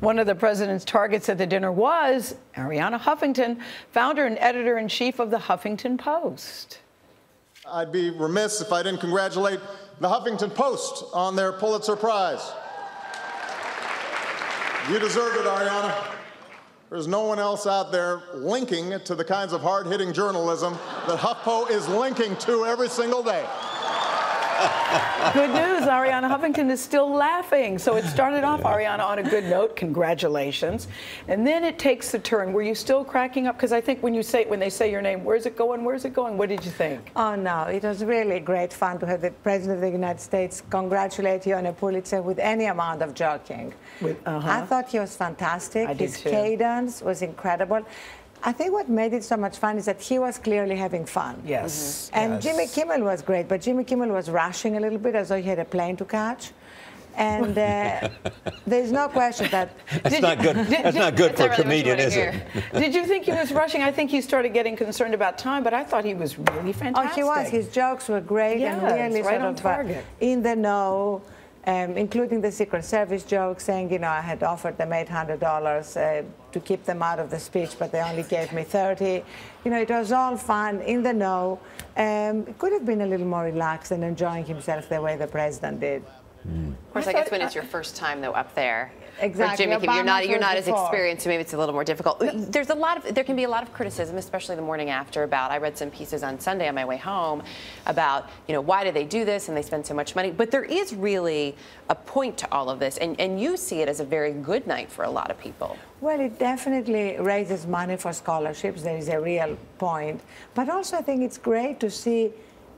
One of the president's targets at the dinner was Arianna Huffington, founder and editor-in-chief of the Huffington Post. I'd be remiss if I didn't congratulate the Huffington Post on their Pulitzer Prize. You deserve it, Arianna. There's no one else out there linking to the kinds of hard-hitting journalism that HuffPo is linking to every single day. Good news, Arianna Huffington is still laughing. So it started off, Arianna, on a good note. Congratulations. And then it takes the turn. Were you still cracking up? Because I think when they say your name, where's it going? Where's it going? What did you think? Oh, no. It was really great fun to have the President of the United States congratulate you on a Pulitzer with any amount of joking. I thought he was fantastic. His cadence was incredible. I think what made it so much fun is that he was clearly having fun. Yes. And Jimmy Kimmel was great, but Jimmy Kimmel was rushing a little bit as though he had a plane to catch. And there's no question that... That's not good for a comedian, is it? Did you think he was rushing? I think he started getting concerned about time, but I thought he was really fantastic. Oh, he was. His jokes were great and really right sort on of target. In the know. Including the Secret Service joke, saying, you know, I had offered them $800 to keep them out of the speech, but they only gave me $30. You know, it was all fun, in the know. It could have been a little more relaxed and enjoying himself the way the president did. Of course, I guess when it's your first time, though, up there. Exactly. Jimmy Kimmel, you're not as experienced, so maybe it's a little more difficult. There can be a lot of criticism, especially the morning after, about, I read some pieces on Sunday on my way home about, you know, why do they do this and they spend so much money? But there is really a point to all of this, and you see it as a very good night for a lot of people. Well, it definitely raises money for scholarships. There is a real point. But also, I think it's great to see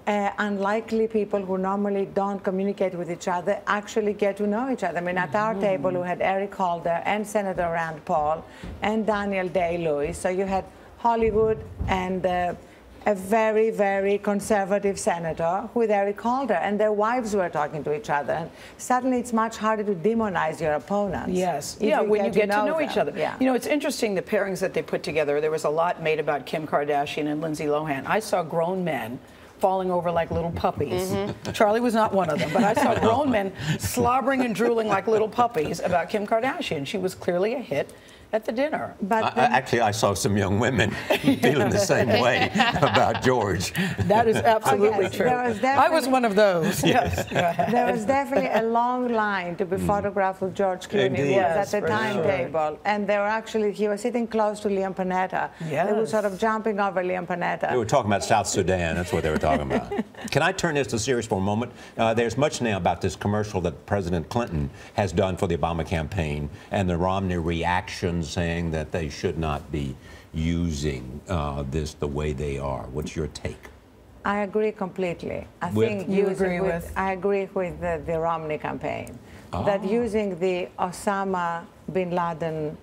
unlikely people who normally don't communicate with each other actually get to know each other. I mean, at our table, we had Eric Holder and Senator Rand Paul and Daniel Day-Lewis. So you had Hollywood and a very, very conservative senator with Eric Holder, and their wives were talking to each other. And suddenly it's much harder to demonize your opponents. Yes. Yeah, when you get to know each other. Yeah. You know, it's interesting, the pairings that they put together. There was a lot made about Kim Kardashian and Lindsay Lohan. I saw grown men falling over like little puppies. Charlie was not one of them, but I saw grown men slobbering and drooling like little puppies about Kim Kardashian. She was clearly a hit at the dinner. But actually, I saw some young women feeling the same way about George. That is absolutely true. I was one of those. Yes. There was definitely a long line to be photographed with George Clooney, who was at the timetable. And they were actually, he was sitting close to Liam Panetta. Yes. They were sort of jumping over Liam Panetta. They were talking about South Sudan. That's what they were talking about. Can I turn this to serious for a moment? There's much now about this commercial that President Clinton has done for the Obama campaign and the Romney reaction saying that they should not be using this the way they are. What's your take? I agree completely. I agree with the Romney campaign. That using the Osama bin Laden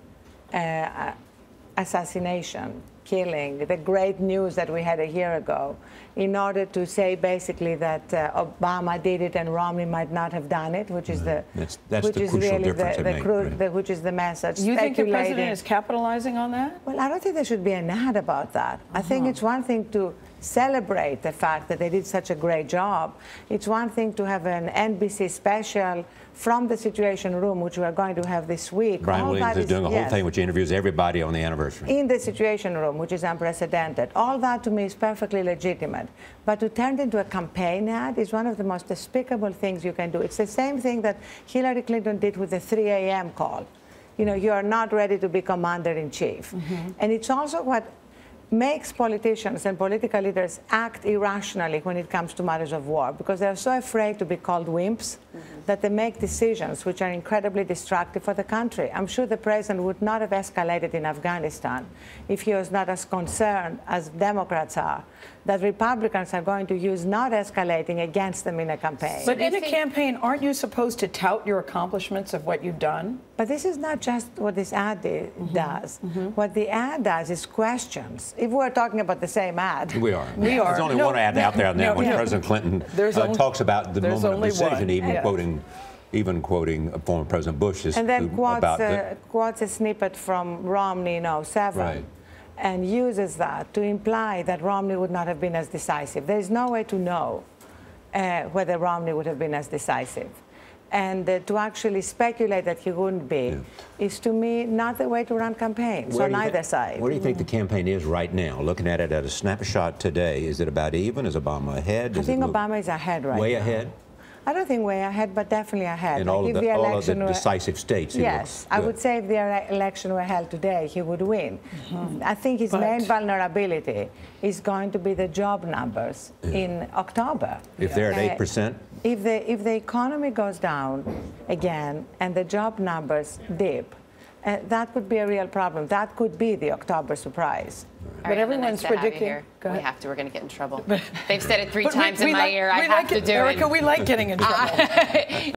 assassination, killing, the great news that we had a year ago, in order to say basically that Obama did it and Romney might not have done it, which is the which is the message. You think the president is capitalizing on that? Well, I don't think there should be an ad about that. I think it's one thing to celebrate the fact that they did such a great job. It's one thing to have an NBC special from the Situation Room, which we are going to have this week. Brian Williams is doing a whole thing which interviews everybody on the anniversary. In the Situation Room, which is unprecedented. All that to me is perfectly legitimate. But to turn it into a campaign ad is one of the most despicable things you can do. It's the same thing that Hillary Clinton did with the 3 a.m. call. You know, you are not ready to be commander-in-chief. And it's also what makes politicians and political leaders act irrationally when it comes to matters of war, because they're so afraid to be called wimps that they make decisions which are incredibly destructive for the country. I'm sure the president would not have escalated in Afghanistan if he was not as concerned as Democrats are that Republicans are going to use not escalating against them in a campaign. But in a campaign, aren't you supposed to tout your accomplishments of what you've done? But this is not just what this ad does. What the ad does is questions. If we're talking about the same ad. We are. There's only one ad out there now when President Clinton talks about the moment of decision, even quoting former President Bush. And then quotes a snippet from Romney in 2007. Right. And uses that to imply that Romney would not have been as decisive. There is no way to know whether Romney would have been as decisive. And to actually speculate that he wouldn't be is, to me, not the way to run campaigns on either side. Where do you think the campaign is right now? Looking at it at a snapshot today, is it about even? Is Obama ahead? I think Obama is ahead right now. Way ahead? I don't think way ahead, but definitely ahead. In all of the decisive states, yes, I would say if the election were held today, he would win. I think his main vulnerability is going to be the job numbers in October. If they're at 8%? If the economy goes down again and the job numbers dip, that could be a real problem. That could be the October surprise. But everyone's predicting. We're going to get in trouble. They've said it 3 times in my ear. I have to do it. Erica, we like getting in trouble.